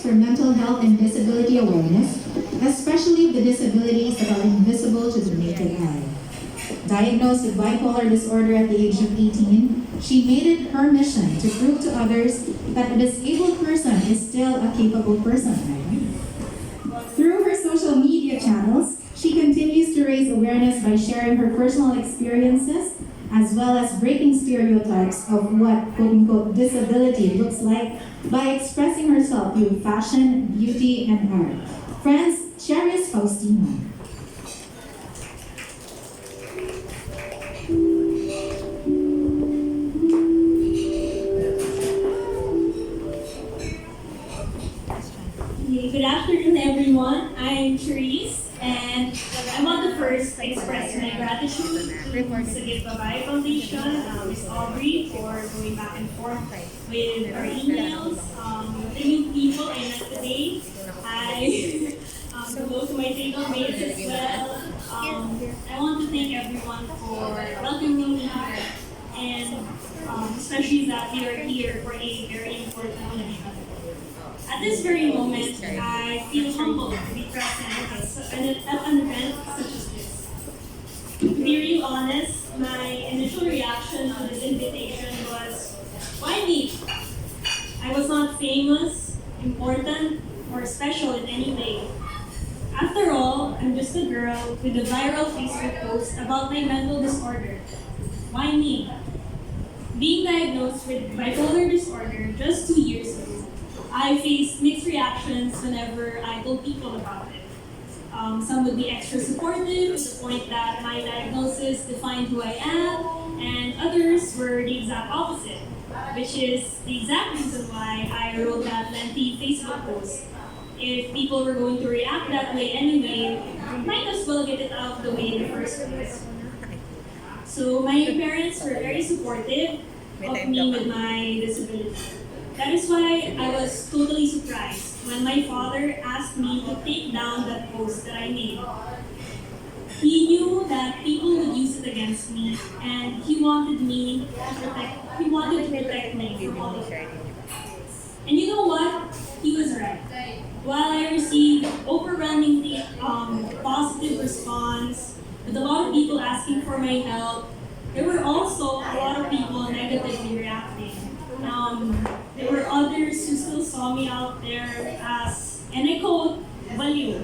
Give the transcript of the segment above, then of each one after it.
For mental health and disability awareness, especially the disabilities that are invisible to the naked eye. Diagnosed with bipolar disorder at the age of 18, she made it her mission to prove to others that a disabled person is still a capable person. Through her social media channels, she continues to raise awareness by sharing her personal experiences as well as breaking stereotypes of what quote-unquote disability looks like by expressing herself through fashion, beauty, and art. Friends, Charise Faustina. Good afternoon, everyone. I'm Charise, and I want to first express my gratitude to Sagip Babae Foundation, Miss Aubrey, for going back and forth with our emails. The new people I met today, I go to my table mates as well. I want to thank everyone for welcoming me here, and especially that we are here for a very important mission. At this very moment, I feel humbled to be present at an event such as this. To be real honest, my initial reaction to this invitation was, why me? I was not famous, important, or special in any way. After all, I'm just a girl with a viral Facebook post about my mental disorder. Why me? Being diagnosed with bipolar disorder just 2 years ago, I faced mixed reactions whenever I told people about it. Some would be extra supportive to the point that my diagnosis defined who I am, and others were the exact opposite, which is the exact reason why I wrote that lengthy Facebook post. If people were going to react that way anyway, might as well get it out of the way in the first place. So my parents were very supportive of me with my disability. That is why I was totally surprised when my father asked me to take down that post that I made. He knew that people would use it against me, and he wanted to protect me from all of that. And you know what? He was right. While I received overwhelmingly positive response, with a lot of people asking for my help, there were also a lot of people negatively reacting. There were others who still saw me out there as, and I quote, value.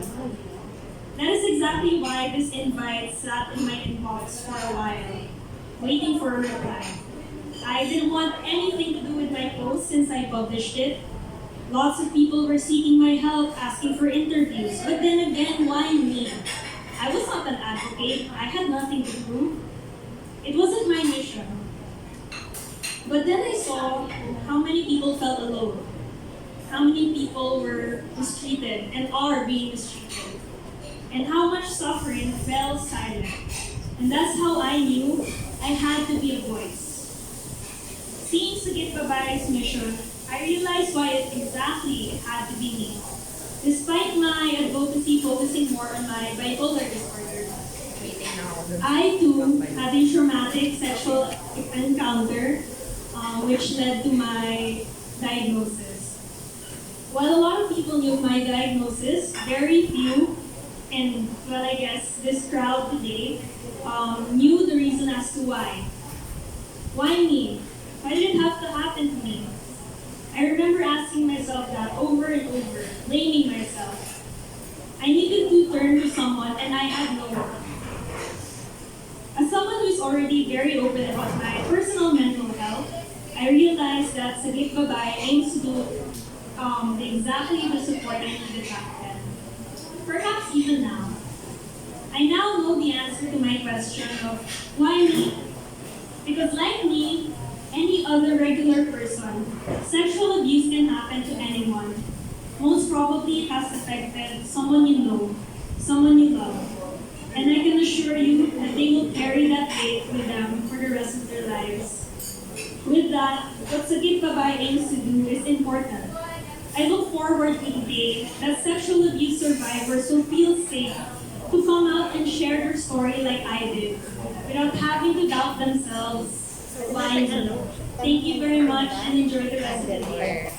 That is exactly why this invite sat in my inbox for a while, waiting for a reply. I didn't want anything to do with my post since I published it. Lots of people were seeking my help, asking for interviews, but then again, why me? I was not an advocate. I had nothing to prove. It wasn't my mission. But then I saw how many people felt alone, how many people were mistreated and are being mistreated, and how much suffering fell silent. And that's how I knew I had to be a voice. Seeing Sagip Babae's mission, I realized why it exactly had to be me. Despite my advocacy focusing more on my bipolar disorder, I too had a traumatic sexual encounter which led to my diagnosis. While a lot of people knew my diagnosis, very few, and well, I guess this crowd today, knew the reason as to why. Why me? Why did it have to happen to me? I remember asking myself that over and over, blaming myself. I needed to turn to someone and I had no one. As someone who is already very open about my personal mental health, I realized that Sagip Babae aims to do exactly the support I needed back then. Perhaps even now. I now know the answer to my question of why me? Because like me, any other regular person, sexual abuse can happen to anyone. Most probably it has affected someone you know, someone you love. And I can assure you that they will carry that weight with them for the rest of their lives. With that, what Sagip Babae aims to do is important. I look forward to the day that sexual abuse survivors will feel safe to come out and share their story like I did, without having to doubt themselves. Why me? Thank you very much and enjoy the rest of the day.